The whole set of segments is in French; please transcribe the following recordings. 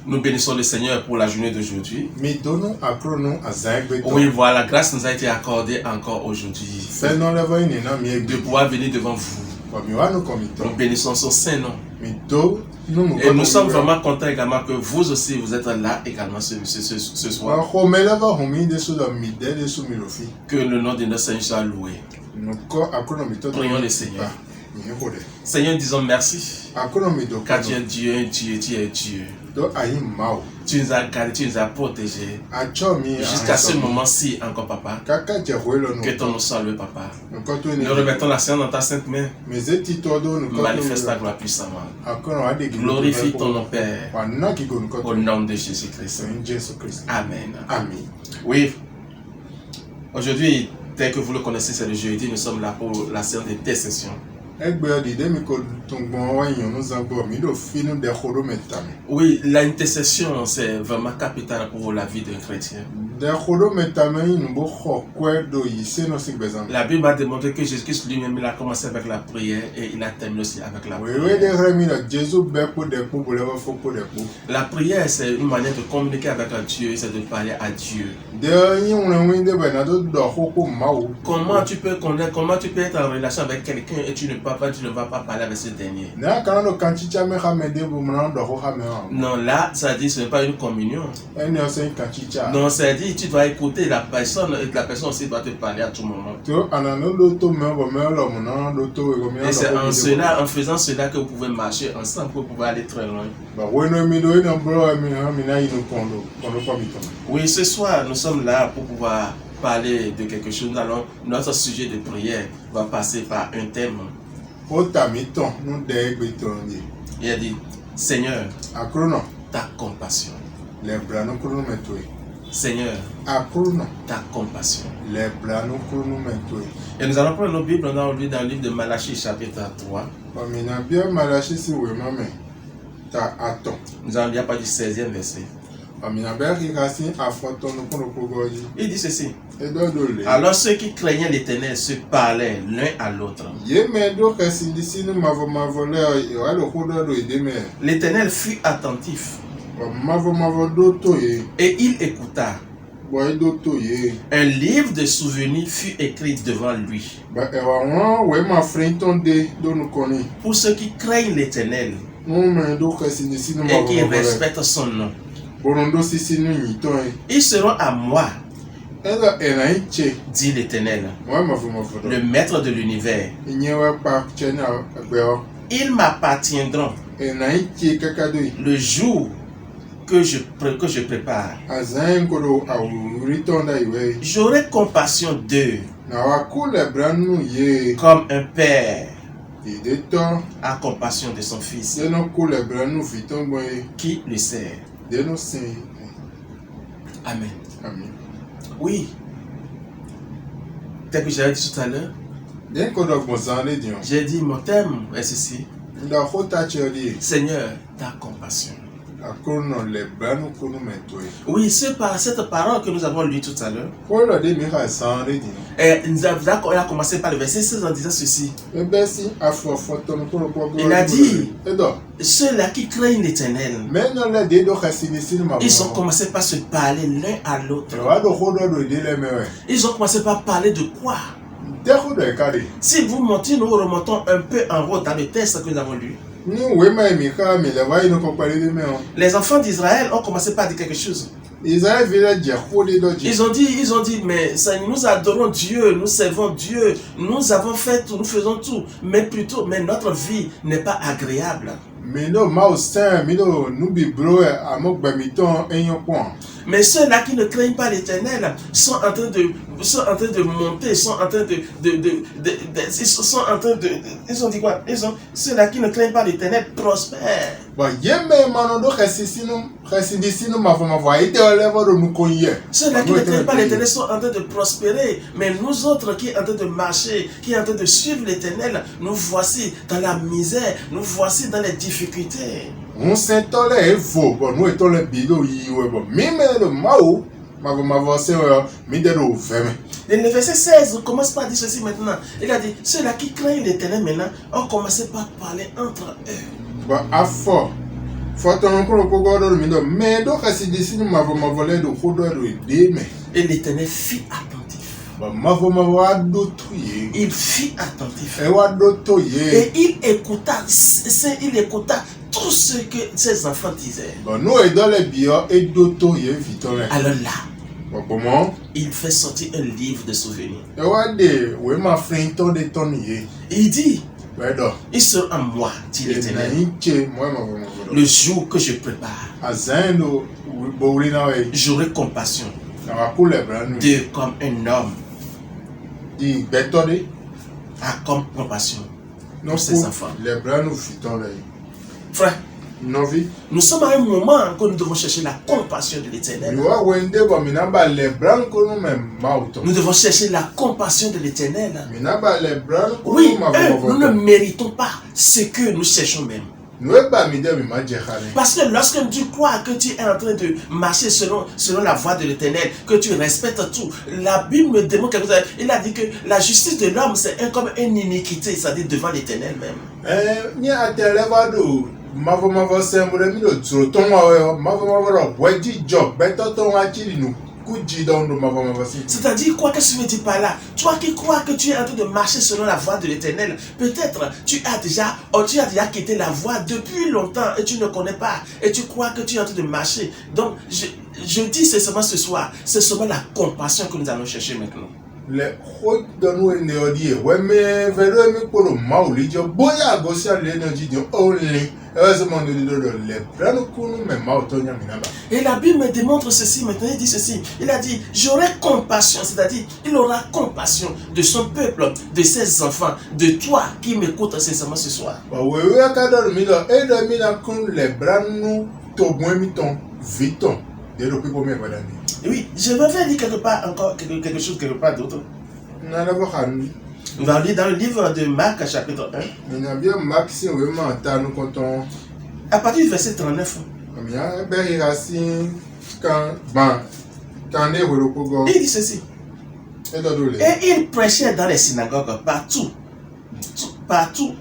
Nous bénissons le Seigneur pour la journée d'aujourd'hui. Midonu akrono azangbe. Oui, voilà, la grâce nous a été accordée encore aujourd'hui de pouvoir venir devant vous. Nous bénissons son Saint-Nom. Et nous sommes vraiment contents également que vous aussi, vous êtes là également ce soir. Que le nom de notre Seigneur soit loué. Prions le Seigneur. Seigneur, disons merci. Car tu es Dieu, tu es Dieu. Tu nous as gardés, tu nous as protégés. Jusqu'à ce moment-ci encore, Papa. Que ton nom soit loué, Papa. Nous remettons la séance dans ta sainte main. Manifeste ta gloire puissamment. Glorifie ton nom, Père. Au nom de Jésus-Christ. Amen. Amen. Oui. Aujourd'hui, tel que vous le connaissez, c'est le jeudi. Nous sommes là pour la séance d'intercession. Oui, l'intercession, c'est vraiment capital pour la vie d'un chrétien. La Bible a démontré que Jésus-Christ lui-même il a commencé avec la prière et il a terminé aussi avec la prière. La prière, c'est une manière de communiquer avec Dieu, c'est de parler à Dieu. Comment tu peux connaître, comment tu peux être en relation avec quelqu'un et tu ne vas pas parler avec ce dernier? Non, là, ça dit ce n'est pas une communion. Non, ça dit tu dois écouter la personne et la personne aussi doit te parler à tout moment. Et c'est en cela, en faisant cela que vous pouvez marcher ensemble, que vous pouvez aller très loin. Oui, ce soir, nous sommes là pour pouvoir parler de quelque chose. Notre sujet de prière va passer par un thème. Il a dit, Seigneur, ta compassion. Seigneur, ta compassion. Et nous allons prendre nos Bibles dans le livre de Malachie, chapitre 3. Nous allons lire pas du 16e verset. Il dit ceci. Alors ceux qui craignaient l'Éternel se parlaient l'un à l'autre. L'Éternel fut attentif et il écouta. Un livre de souvenirs fut écrit devant lui. Pour ceux qui craignent l'Éternel et qui respectent son nom. Ils seront à moi, dit l'Éternel, le maître de l'univers. Ils m'appartiendront le jour que je prépare. J'aurai compassion d'eux comme un père a compassion de son fils qui le sert. Amen. Amen. Oui. Tel que j'avais dit tout à l'heure, j'ai dit mon thème est ceci. Seigneur, ta compassion. Oui, c'est par cette parole que nous avons lu tout à l'heure. Et il a commencé par le verset 16 en disant ceci. Il a dit, ceux-là qui craignent l'Éternel, ils ont commencé par se parler l'un à l'autre. Ils ont commencé par parler de quoi? Si vous montez, nous remontons un peu en haut dans le texte que nous avons lu. Les enfants d'Israël ont commencé par dire quelque chose. Ils ont dit, mais ça, nous adorons Dieu, nous servons Dieu, nous avons fait tout, nous faisons tout, mais notre vie n'est pas agréable. Mais ceux-là qui ne craignent pas l'Éternel sont en train de monter, ils ont dit quoi? Ceux-là qui ne craignent pas l'Éternel prospèrent. Ceux-là qui ne craignent pas l'Éternel sont en train de prospérer. Mais nous autres qui sommes en train de marcher, qui sommes en train de suivre l'Éternel, nous voici dans la misère, nous voici dans les difficultés. On s'entole et faux, nous étons les bidons, Et le verset 16 commence par dire ceci maintenant. Il a dit, ceux-là qui craignent l'Éternel maintenant ont commencé par parler entre eux. Et l'Éternel fit attentif. Il fit attentif. Et il écouta tout ce que ses enfants disaient. Alors là, il fait sortir un livre de souvenirs. Il dit, il sera en moi, dit l'Éternel, le jour que je prépare. J'aurai compassion de comme un homme a comme compassion pour ses enfants. Frère, nous sommes à un moment que nous devons chercher la compassion de l'Éternel. Nous devons chercher la compassion de l'Éternel. Oui, nous ne méritons pas ce que nous cherchons même. Parce que lorsque tu crois que tu es en train de marcher selon la voie de l'Éternel, que tu respectes tout, la Bible me démontre quelque chose. Il a dit que la justice de l'homme c'est comme une iniquité, c'est-à-dire devant l'Éternel même. C'est-à-dire quoi que je veux dire par là? Toi qui crois que tu es en train de marcher selon la voie de l'Éternel, peut-être tu as déjà quitté la voie depuis longtemps et tu ne connais pas et tu crois que tu es en train de marcher. Donc je dis c'est seulement ce soir, c'est seulement la compassion que nous allons chercher maintenant. Et la Bible me démontre ceci maintenant, il dit ceci, il a dit j'aurai compassion, c'est-à-dire il aura compassion de son peuple, de ses enfants, de toi qui m'écoutes sincèrement ce soir. Oui, je vais lire quelque part encore quelque chose quelque part d'autre. On va lire dans le livre de Marc chapitre 1. À partir du verset 39. Il dit ceci. Et il prêchait dans les synagogues partout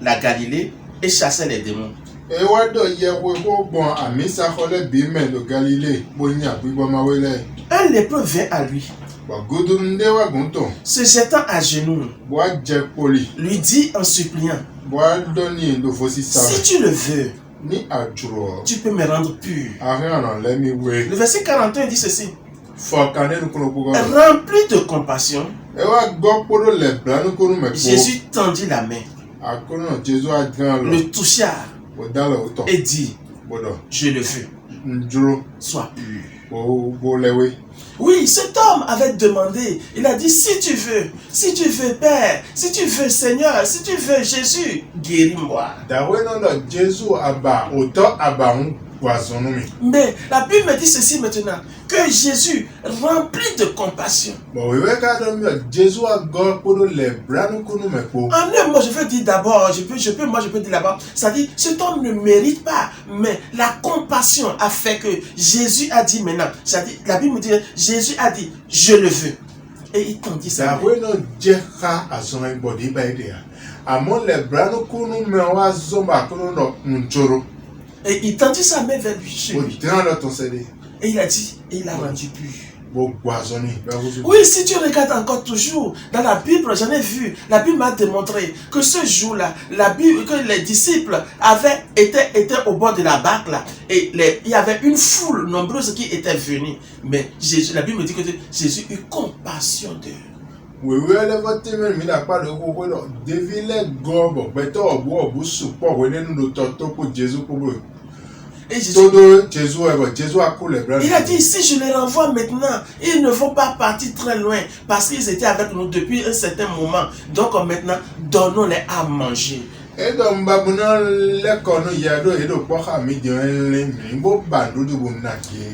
la Galilée et chassait les démons. Un lépreux vint à lui, se jetant à genoux, lui dit en suppliant, si tu le veux, tu peux me rendre pur. Le verset 41 dit ceci. Rempli de compassion, Jésus tendit la main, le toucha et dit, je le veux, sois pur. Oui, cet homme avait demandé, il a dit, si tu veux Père, si tu veux Seigneur, si tu veux Jésus, guéris-moi. Mais la Bible me dit ceci maintenant, que Jésus, rempli de compassion. En un mot, je veux dire d'abord, je peux dire d'abord, c'est-à-dire, cet homme ne mérite pas, mais la compassion a fait que Jésus a dit maintenant, c'est-à-dire, la Bible me dit, Jésus a dit, je le veux. Et il tendit ça. Et il tendit sa main vers lui. Et il a dit, et il a rendu pur. Oui, si tu regardes encore toujours dans la Bible, j'en ai vu, la Bible m'a démontré que ce jour-là, que les disciples étaient au bord de la barque là, et il y avait une foule nombreuse qui était venue. Mais la Bible me dit que Jésus eut compassion d'eux. Et il a dit, si je les renvoie maintenant, ils ne vont pas partir très loin parce qu'ils étaient avec nous depuis un certain moment. Donc maintenant, donnons-les à manger.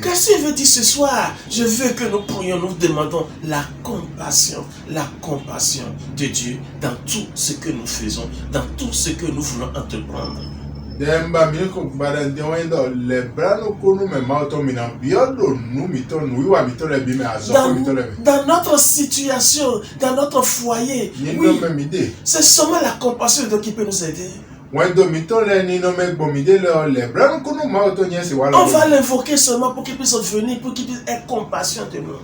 Qu'est-ce qu'il veut dire ce soir? Je veux que nous prions, nous demandons la compassion de Dieu dans tout ce que nous faisons, dans tout ce que nous voulons entreprendre. Dans notre situation, dans notre foyer, oui, c'est seulement la compassion qui peut nous aider. On va l'invoquer seulement pour qu'il puisse venir, pour qu'il puisse être compassion de nous.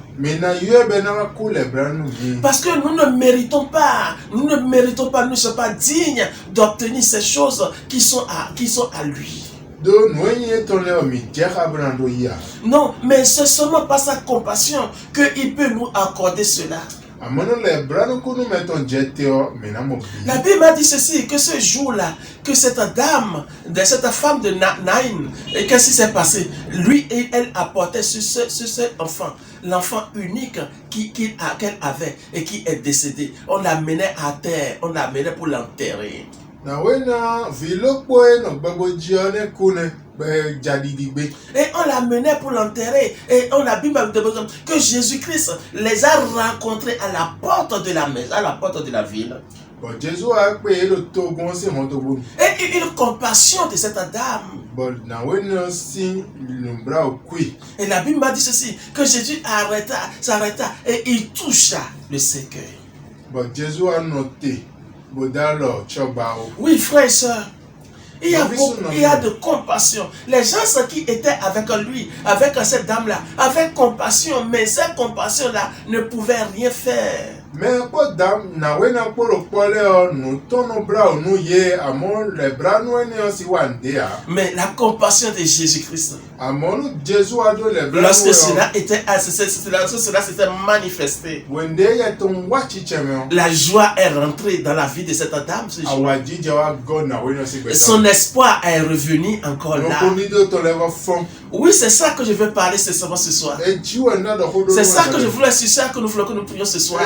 Parce que nous ne méritons pas, nous ne sommes pas dignes d'obtenir ces choses qui sont à lui. Non, mais c'est seulement par sa compassion qu'il peut nous accorder cela. La Bible a dit ceci, que ce jour-là, que cette femme de Naïn, et qu'est-ce qui s'est passé? Lui et elle apportaient ce enfant, l'enfant unique qu'elle avait et qui est décédé. On l'amenait à terre, on l'amenait pour l'enterrer. Et on l'amenait pour l'enterrer. Et on a vu que Jésus-Christ les a rencontrés à la porte de la maison, à la porte de la ville. Et une compassion de cette dame. Et la Bible m'a dit ceci, que Jésus s'arrêta et il toucha le cercueil. Oui, frère et soeur. Il y a de compassion. Les gens qui étaient avec lui, avec cette dame-là, avaient compassion, mais cette compassion-là ne pouvait rien faire. Mais la compassion de Jésus-Christ, lorsque cela s'était manifesté, la joie est rentrée dans la vie de cette dame ce jour. Son espoir est revenu encore là. Oui, c'est ça que je veux parler ce soir. C'est ça que je voulais, c'est ça que nous voulons que nous prions ce soir.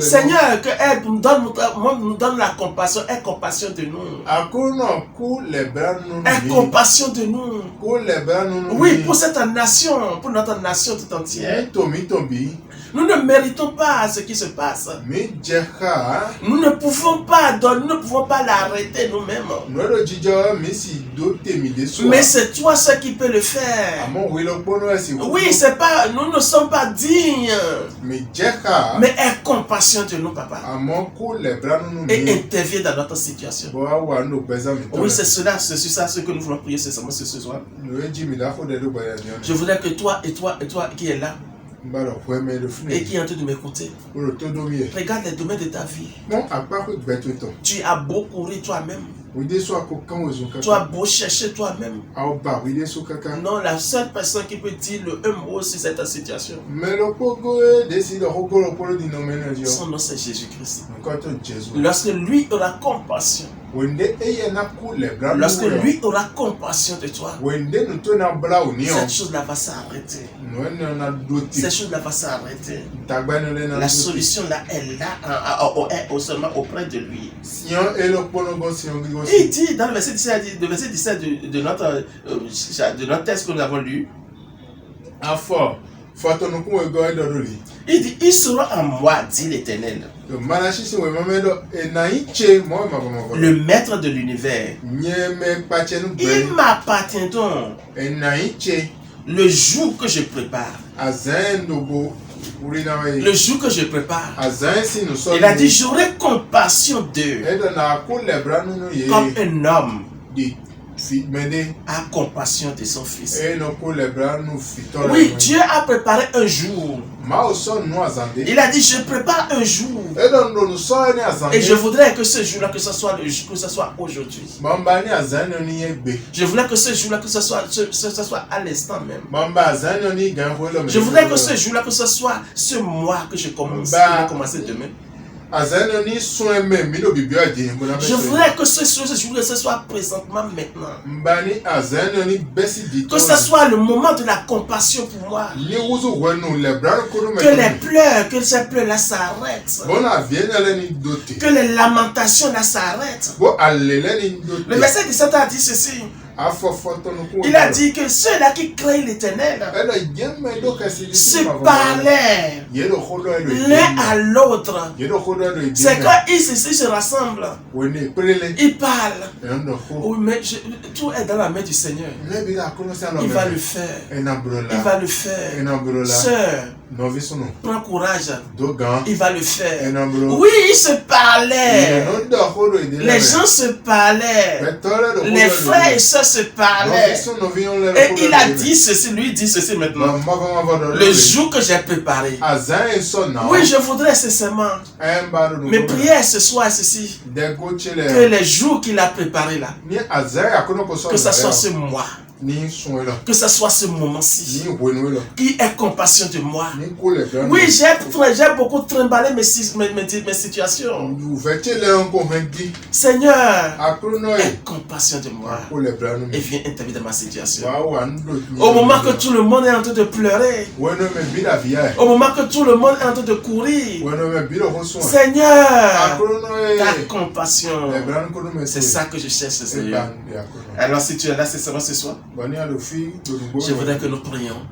Seigneur, que elle nous donne la compassion, aie compassion de nous. Aie compassion de nous. Oui, pour cette nation, pour notre nation tout entière. Nous ne méritons pas ce qui se passe. Nous ne pouvons pas l'arrêter nous-mêmes. Mais c'est toi ce qui peux le faire. Oui, c'est pas, nous ne sommes pas dignes. Mais aie compassion de nous, papa. Et interviens dans notre situation. Oui, c'est ça ce que nous voulons prier ce soir. Je voudrais que toi qui es là, et qui est en train de m'écouter, regarde les domaines de ta vie. Tu as beau courir toi-même, tu as beau chercher toi-même. Non, la seule personne qui peut dire un mot sur cette situation, son nom c'est Jésus-Christ. Lorsque lui aura compassion, lorsque lui aura compassion de toi, cette chose-là va s'arrêter. Cette chose-là va s'arrêter. La solution là est là, est seulement auprès de lui. Il dit dans le verset 17 de notre texte que nous avons lu, il dit, il sera en moi, dit l'Éternel, le maître de l'univers. Il m'appartient donc le jour que je prépare. Le jour que je prépare, il a dit, j'aurai compassion d'eux comme un homme a compassion de son fils. Oui, Dieu a préparé un jour. Il a dit, je prépare un jour. Et je voudrais que ce jour-là, que ce soit aujourd'hui. Je voudrais que ce jour-là, que ce soit à l'instant même. Je voudrais que ce jour-là, que ce soit ce mois que je commence, demain. Je voudrais que ce soit présentement maintenant. Que ce soit le moment de la compassion pour moi. Que ces pleurs-là s'arrêtent. Que les lamentations là s'arrêtent. Le verset 17 a dit ceci. Il a dit que ceux-là qui craignent l'Éternel se parlaient l'un à l'autre. C'est quand ils se rassemblent, ils parlent. Oui, mais tout est dans la main du Seigneur. Il va le faire. Il va le faire. Sœur, prends courage. Il va le faire. Oui, ils se parlaient. Les gens se parlaient. Les frères et sœurs se parlaient. Et il a dit ceci, lui dit ceci maintenant. Le jour que j'ai préparé. Oui, je voudrais sincèrement. Mes prières ce soir est ceci. Que les jours qu'il a préparés là. Que ça soit ce mois. Que ce soit ce moment-ci qui ait compassion de moi. Oui, j'ai beaucoup trimballé mes situations. Seigneur, aie compassion de moi et viens intervenir dans ma situation. Au moment que tout le monde est en train de pleurer, au moment que tout le monde est en train de courir, Seigneur, ta compassion, c'est ça que je cherche, Seigneur. Alors si tu es là, c'est seulement ce soir. Je voudrais que nous prions.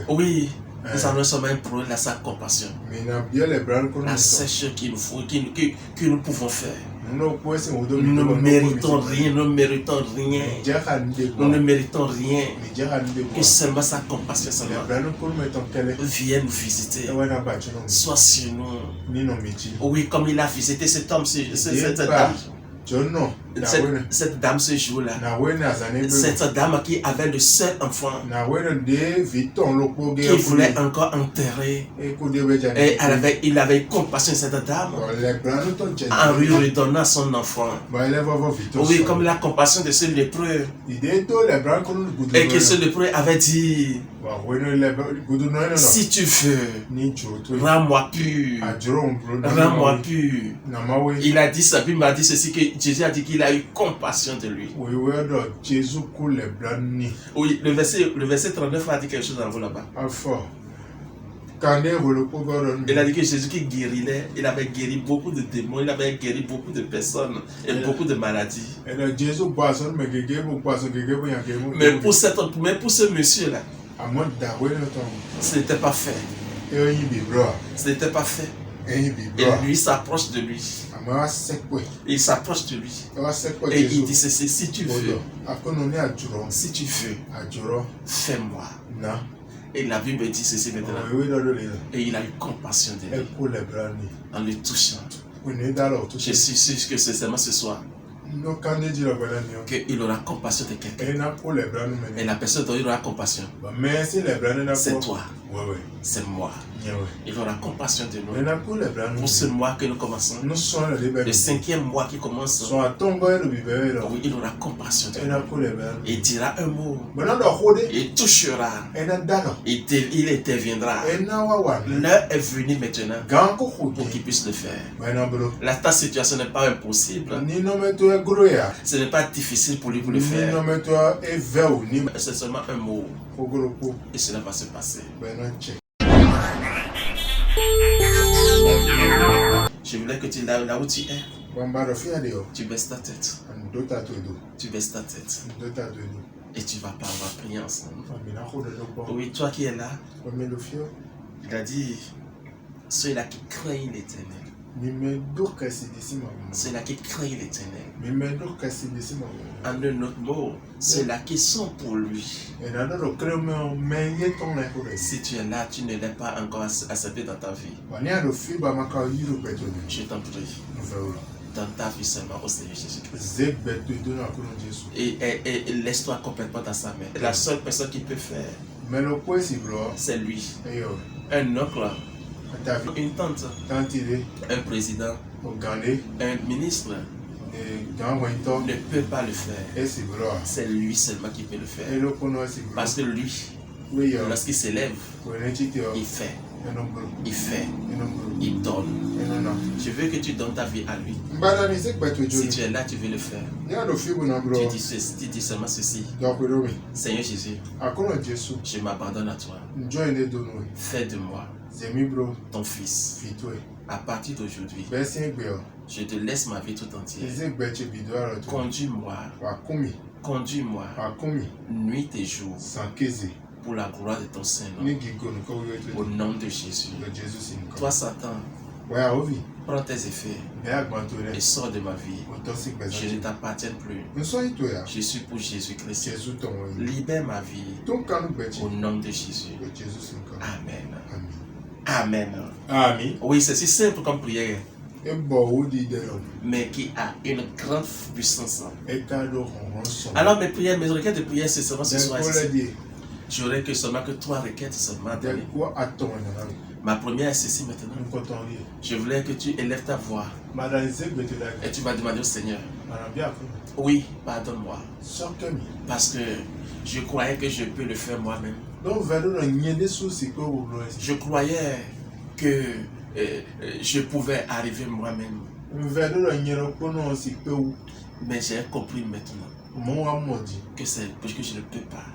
Oui, nous allons seulement implorer sa compassion. La seule chose qu'il nous faut, que nous pouvons faire. Nous ne méritons rien, nous ne méritons rien. Nous ne méritons rien. Que seulement sa compassion vienne nous visiter. Soit sur nous. Oui, comme il a visité cet homme, cette dame. Cette dame ce jour-là, cette dame qui avait le seul enfant, qui voulait encore enterrer, et il avait compassion de cette dame en lui redonnant son enfant. Oui, comme la compassion de ce lépreux, et que ce lépreux avait dit, si tu veux, rends-moi pur, rends-moi pur. Il a dit, sa Bible m'a dit ceci, que Jésus a dit qu'il a eu compassion de lui. Oui, le verset 39 a dit quelque chose en vous là-bas. Il a dit que Jésus qui guérirait, il avait guéri beaucoup de démons, il avait guéri beaucoup de personnes et beaucoup de maladies. Mais pour ce monsieur-là, ce n'était pas fait. Ce n'était pas fait. Et lui s'approche de lui. Il s'approche de lui. Et il dit ceci, si tu veux, fais-moi. Et la Bible dit ceci maintenant. Et il a eu compassion de lui en le touchant. Je suis sûr que c'est seulement ce soir qu'il aura compassion de quelqu'un. Et la personne dont il aura compassion, c'est toi, c'est moi. Il aura compassion de nous. Pour ce mois que nous commençons, le 5e mois qui commence, oui, il aura compassion de nous. Il dira un mot, il touchera, il interviendra. L'heure est venue maintenant pour qu'il puisse le faire. Ta situation n'est pas impossible. Ce n'est pas difficile pour lui pour le faire. C'est seulement un mot et cela va se passer. Je voulais que tu là où tu es, tu baisses ta tête. Tu baisses ta tête. Et tu vas prier ensemble. Oui, toi qui es là, il a dit, ceux-là qui craignent l'Éternel. Ceux-là qui craignent l'Éternel. En un autre mot, ceux-là qui sont pour lui. Si tu es là, tu ne l'es pas encore accepté dans ta vie. Je t'en prie. Dans ta vie seulement au Seigneur Jésus-Christ. Et laisse-toi complètement dans sa main. La seule personne qui peut faire, c'est lui. Un oncle, une tante, un président, un ministre ne peut pas le faire. C'est lui seulement qui peut le faire. Parce que lui, lorsqu'il s'élève, il fait. Il donne. Je veux que tu donnes ta vie à lui. Si tu es là, tu veux le faire. Tu dis seulement ceci. Seigneur Jésus, je m'abandonne à toi. Fais de moi ton fils. À partir d'aujourd'hui, je te laisse ma vie tout entière. Conduis-moi. Conduis-moi. Nuit et jour. Pour la gloire de ton Saint-Nom. Au nom de Jésus. Toi, Satan, prends tes effets et sors de ma vie. Je ne t'appartiens plus. Je suis pour Jésus-Christ. Libère ma vie. Au nom de Jésus. Amen. Amen. Amen. Oui, c'est si simple comme prière. Mais qui a une grande puissance. Alors mes prières, mes requêtes de prière, c'est seulement ce soir. J'aurais que seulement que 3 requêtes seulement. Ma première est ceci maintenant. Je voulais que tu élèves ta voix. Et tu vas demander au Seigneur. Oui, pardonne-moi. Parce que je croyais que je peux le faire moi-même. Je croyais que je pouvais arriver moi-même. Mais j'ai compris maintenant que c'est parce que je ne peux pas.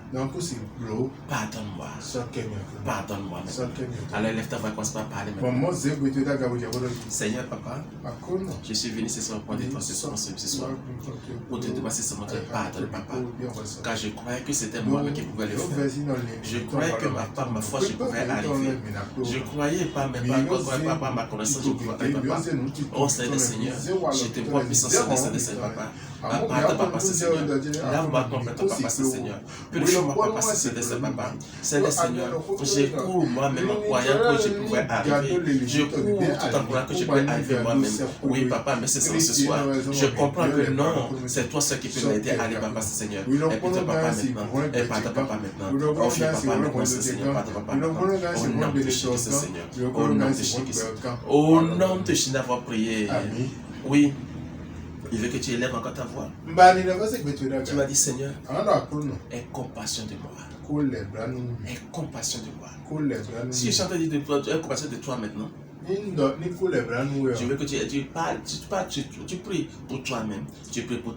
Pardonne-moi. Pardonne-moi. Alors lève ta voix, commence par parler maintenant. Seigneur Papa, je suis venu ce soir pour dire ce soir pour te demander seulement de pardonner Papa. Car je croyais que c'était moi-même qui pouvais le faire. Je croyais que ma foi je pouvais arriver. Je croyais pas, mais par ma connaissance je pouvais arriver Papa. Oh Seigneur, je te vois puissant Seigneur Papa. Pardonne Papa Seigneur. Lave-moi complètement Papa Seigneur. Purifie-moi Papa Seigneur Papa. Seigneur, je cours moi-même en croyant que je pouvais arriver. Je cours tout en croyant que je pouvais arriver moi-même. Oui Papa, mais c'est ça ce soir. Je comprends que non, c'est toi seul qui peux m'aider à aller Papa Seigneur. Et puis toi Papa maintenant. Et pardonne Papa maintenant. Confie Papa maintenant Seigneur. Pardonne Papa maintenant. Au nom de Jésus Seigneur. Au nom de Jésus. Au nom de Jésus d'avoir prié. Oui. Il veut que tu élèves encore ta voix. Tu m'as dit Seigneur, aie compassion de moi. Aie compassion de moi. Si je suis en train de dire aie compassion de toi maintenant. Je veux que tu parles, tu pries pour toi-même, tu pries pour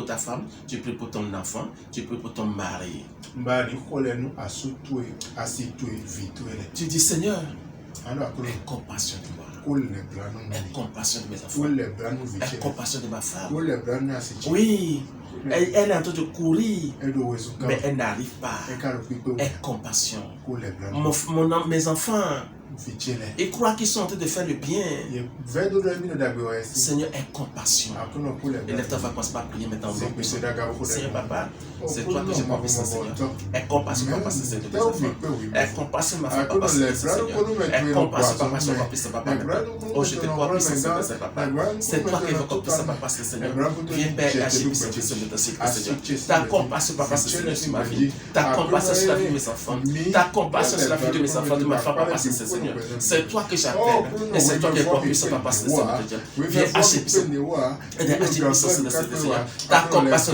ta femme, tu pries pour ton enfant, tu pries pour ton mari. Tu dis Seigneur, aie compassion de moi. Aie compassion de mes enfants. Aie compassion de ma femme. Oui, elle est en train de courir, mais elle n'arrive pas. Aie compassion. Mes enfants, ils croient qu'ils sont en train de faire le bien. Seigneur, aie compassion. Et lève ta voix, commence par prier maintenant. Seigneur Papa, c'est toi que j'ai compris ça, Seigneur. Aie compassion, Papa, c'est de tes enfants. Aie compassion, ma femme, Papa, c'est Seigneur. Aie compassion, Papa, je compris ça, Papa, maintenant. Oh, je te crois, puissant, c'est Papa. C'est toi qui veux compris ça, Papa, c'est Seigneur. Viens, Père, et agis, puissant, de ta cycle, Seigneur. Ta compassion, Papa, c'est Seigneur, sur ma vie. Ta compassion sur la vie de mes enfants. Ta compassion sur la vie de mes enfants, de ma femme, Papa, c'est Seigneur. C'est toi que j'appelle. Et c'est toi qui es puissant, Papa, c'est Seigneur. Viens, agis, puissant. Et agis, puissant, Seigneur. Ta compassion,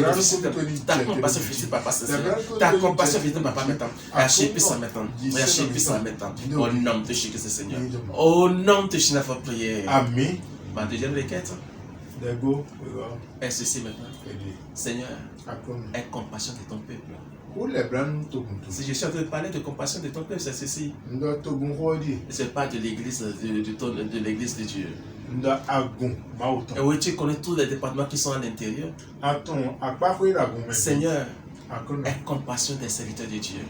ta compassion, Papa, c'est Seigneur. Ta compassion, Papa, maintenant. Agis, puissant, maintenant. Agis, puissant, maintenant. Au nom de Jésus, Seigneur. Au nom de Jésus, notre prière. Amen. Ma deuxième requête est ceci maintenant. Seigneur, aie compassion de ton peuple. Si je suis en train de parler de compassion de ton peuple, c'est ceci. Ce n'est pas de l'église de Dieu. Et oui, tu connais tous les départements qui sont à l'intérieur. Seigneur, aie compassion des serviteurs de Dieu.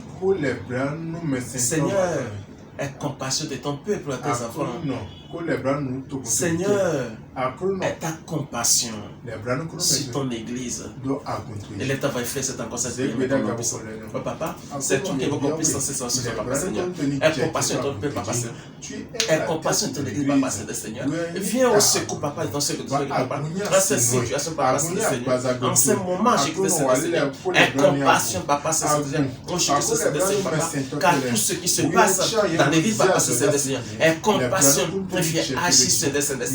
Seigneur, aie compassion de ton peuple, tes enfants. Seigneur, aie ta compassion sur ton église. Et l'État va faire cette encore cette prière. Oh papa, c'est toi qui évoque en puissance ce soir, Papa Seigneur. Aie compassion de ton peuple, Papa Seigneur. Aie compassion de ton église, Papa Seigneur. Viens au secours, Papa, dans ce que tu veux, Papa. Dans cette situation, Papa Seigneur. En ce moment, j'ai cru Seigneur. Aie compassion, Papa Seigneur. Oh, je crie Seigneur, Papa. Car tout ce qui se passe dans l'église, Papa Seigneur. Aie compassion. Viens agir sur les Seigneur.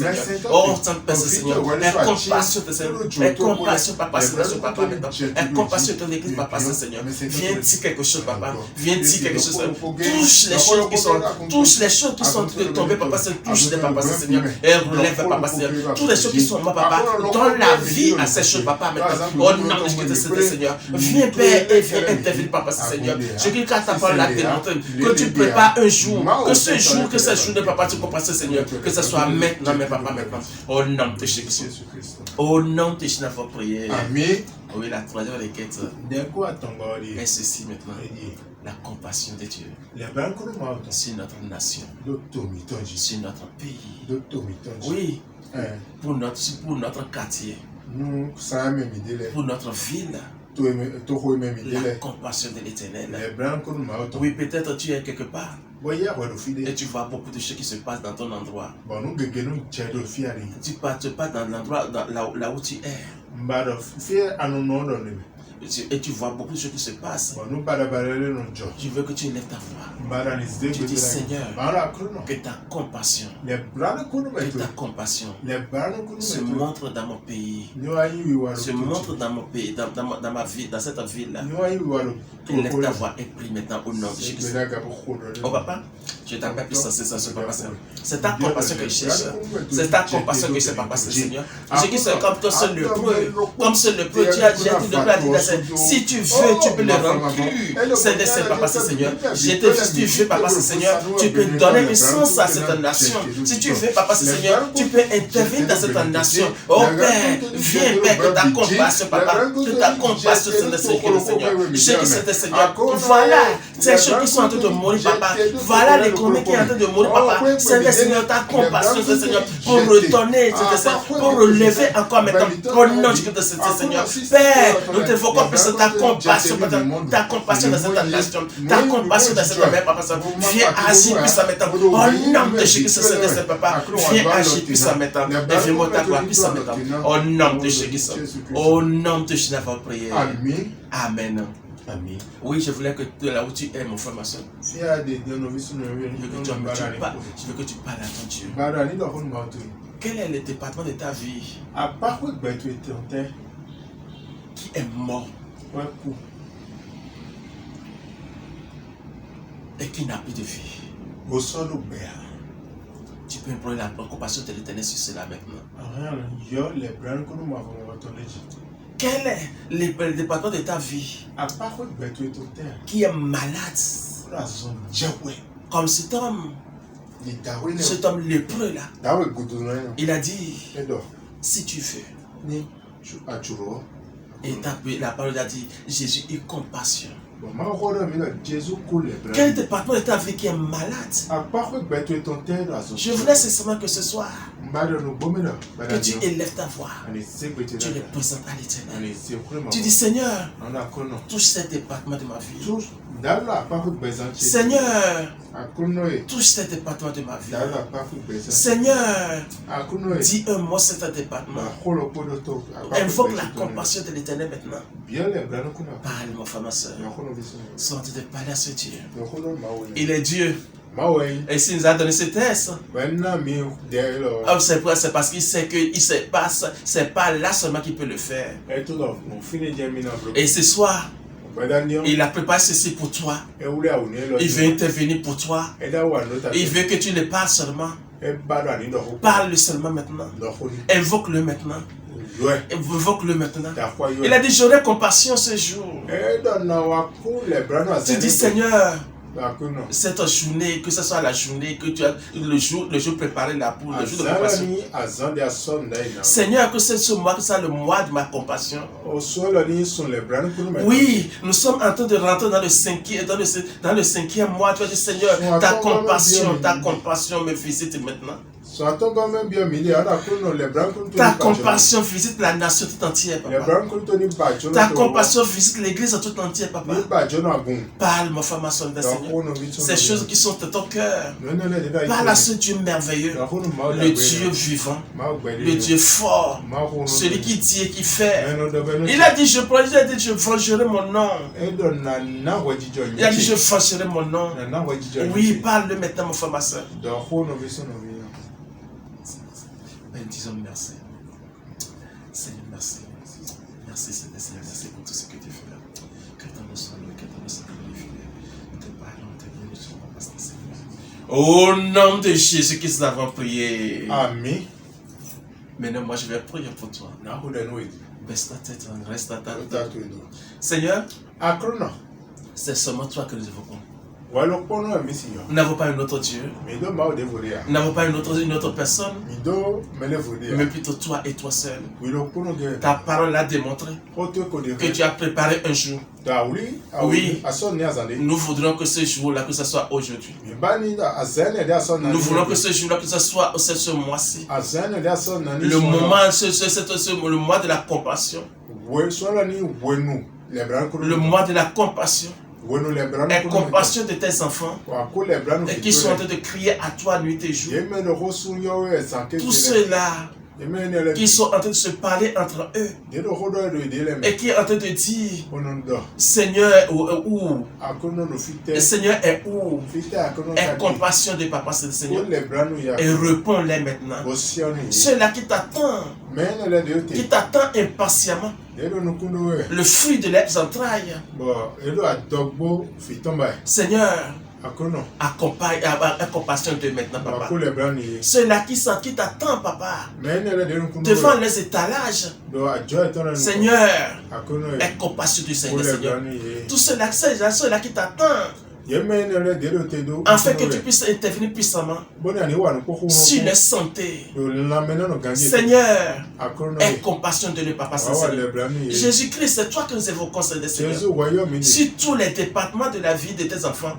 Oh, Saint Père Seigneur. Aie compassion de Seigneur. Aie compassion, Papa Seigneur, Papa maintenant. Aie compassion de l'église, Papa Seigneur. Viens dire quelque chose, Papa. Viens dire quelque chose. Touche les choses qui sont en train de tomber, Papa Seigneur. Touche les Papa Seigneur. Et relève, Papa Seigneur. Toutes les choses qui sont mortes, Papa. Donne la vie à ces choses, Papa maintenant. Oh non, je te Seigneur. Viens, Père, et viens intervenir, Papa Seigneur. Je crie qu'à ta parole la démontre. Que tu prépares un jour. Que ce jour de Papa, tu comprends, Seigneur. Seigneur, que ce soit maintenant, mais papa, maintenant. Au nom de Jésus. Au nom de Jésus, notre prière. Amen. Oui, la troisième requête est ceci maintenant. La compassion de Dieu sur notre nation, sur notre pays. Oui, pour notre quartier, pour notre ville. La compassion de l'Éternel. Oui, peut-être tu es quelque part et tu vois beaucoup de choses qui se passent dans ton endroit. Tu pars dans l'endroit là où tu es. Et tu vois beaucoup de choses qui se passent. Tu veux que tu lèves ta voix. Tu dis Seigneur, que ta compassion se montre dans mon pays, se montre dans mon pays, dans ma ville, dans cette ville-là. Lève ta voix et prie maintenant au nom de Jésus. Oh papa, je t'appelle plus ce papa. C'est ta compassion que je cherche. C'est ta compassion que je cherche, papa, Seigneur. Je dis c'est comme toi seul le peu. Comme seul le peu, tu as dit de quoi si tu veux, tu peux le rendre plus. C'est papa, Seigneur. Si tu veux, papa, Seigneur, tu peux donner une sens à cette nation. Si tu veux, papa, Seigneur, tu peux intervenir dans cette nation. Oh Père, viens, Père, que ta compassion, papa, que ta compassion, Seigneur. Je sais que c'était Seigneur. Voilà ces choses qui sont en train de mourir, papa. Voilà l'économie qui est en train de mourir, papa. C'est Seigneur, ta compassion, Seigneur, pour retourner, pour relever encore maintenant. Au nom de Seigneur. Père, nous te voulons plus ta compassion dans cette nation, ta compassion dans cette mère, papa. Viens agir puissamment maintenant. Au nom de Jésus, c'est papa. Viens agir puissamment maintenant. Et viens ta gloire puissamment maintenant. Au nom de Jésus. Au nom de Jésus, nous avons prié. Amen. Amen. Amen. Oui, je voulais que là où tu es, mon frère, ma soeur, je veux que tu parles à ton Dieu. Quel est le département de ta vie qui est mort et qui n'a plus de vie? Tu peux implórer la compassion de l'Éternel sur cela maintenant. Quel est le département de ta vie qui est malade? Comme cet homme lépreux là, il a dit, si tu veux. Et la parole a dit, Jésus eut compassion. Quel département de ta vie qui est malade? Je voulais seulement que ce soir, que tu élèves ta voix, tu le présentes à l'Éternel. Tu dis Seigneur, touche ces départements de ma vie. Seigneur, touche cet département de ma vie. Seigneur, dis un mot sur cet département. Invoque la compassion de l'Éternel maintenant. Parle, mon frère, ma soeur. Sois en train de parler à ce Dieu. Il est Dieu. Et s'il nous a donné ce test, c'est parce qu'il sait qu'il se passe, c'est pas là seulement qu'il peut le faire. Et ce soir, il a préparé ceci pour toi. Il veut intervenir pour toi. Il veut que tu le parles seulement. Parle-le seulement maintenant. Invoque-le maintenant. Invoque-le maintenant. Il a dit, j'aurai compassion ce jour. Tu dis, Seigneur, cette journée, que ce soit la journée, que tu as le jour préparé là pour le jour de compassion. Seigneur, que c'est ce mois, que c'est le mois de ma compassion. Oui, nous sommes en train de rentrer dans le cinquième mois. Tu as dit, Seigneur, ta compassion me visite maintenant. Ta compassion visite la nation tout entière, papa. Ta compassion visite l'église tout entière, papa. Parle, ma femme, ma soeur, Seigneur. Ces choses qui sont de ton cœur. Parle à ce Dieu merveilleux, le Dieu vivant, le Dieu fort, celui qui dit et qui fait. Il a dit, je vengerai mon nom. Il a dit, je vengerai mon nom. Oui, parle-le maintenant, ma femme, ma soeur. Disons merci. Seigneur, merci. Merci, Seigneur, merci pour tout ce que tu fais. Que ton nom soit loué, que ton nom soit glorifié. Nous te parlons, nous te bénissons, Seigneur. Au nom de Jésus-Christ, nous avons prié. Amen. Maintenant, moi, je vais prier pour toi. Baisse ta tête, reste à ta tête. Seigneur, c'est seulement toi que nous évoquons. Nous n'avons pas un autre Dieu. Nous n'avons pas une autre personne. Mais plutôt toi et toi seul. Ta parole l'a démontré que tu as préparé un jour. Oui, nous voudrons que ce jour-là, que ce soit aujourd'hui. Nous voulons que ce jour-là, que ce soit ce mois-ci. Le moment, le mois de la compassion. Le mois de la compassion. Et compassion de tes enfants et qui sont en train de crier à toi nuit et jour. Tout cela qui sont en train de se parler entre eux et qui est en train de dire Seigneur où Seigneur est où? Aie compassion de papa Seigneur et réponds-les maintenant. Ceux-là qui t'attendent impatiemment le fruit de leurs entrailles. Seigneur, accompagne, aie compassion de maintenant, papa. Ceux-là qui t'attendent, papa, devant les étalages. Seigneur, aie compassion du Seigneur. Tous ceux-là qui t'attendent, afin que tu puisses intervenir puissamment sur les santé. Seigneur, aie compassion de nous, papa Seigneur. Jésus-Christ, c'est toi que nous évoquons, Seigneur. Sur tous les départements de la vie de tes enfants.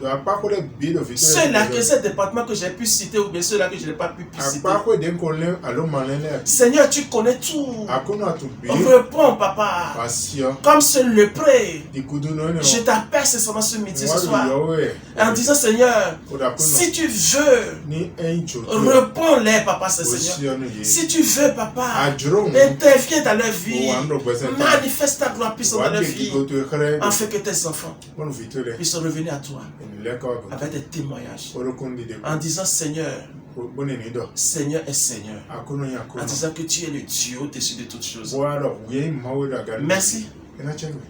Ceux-là, ces départements que j'ai pu citer ou bien ceux-là que je n'ai pas pu citer. Seigneur, tu connais tout. Réponds, papa. Comme ce lépreux. Je t'appelle ce midi, ce soir. En disant Seigneur, si tu veux, réponds-les, papa, Seigneur. Si tu veux, papa, interviens dans leur vie, manifeste ta gloire puissante dans leur vie, afin que tes enfants puissent revenir à toi avec des témoignages, en disant Seigneur, Seigneur est Seigneur, en disant que tu es le Dieu au-dessus de toutes choses. Merci,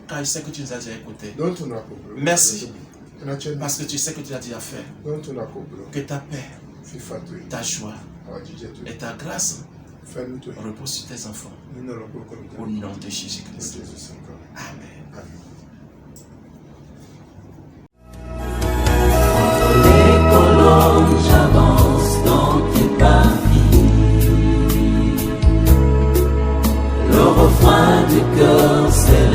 car je sais que tu nous as déjà écoutés. Merci. Parce que tu sais que tu l'as déjà fait. Que ta paix, ta joie et ta grâce reposent sur tes enfants. Au nom de Jésus-Christ. Amen. Les colonnes, j'avance dans tes paris. Le refrain du cœur, c'est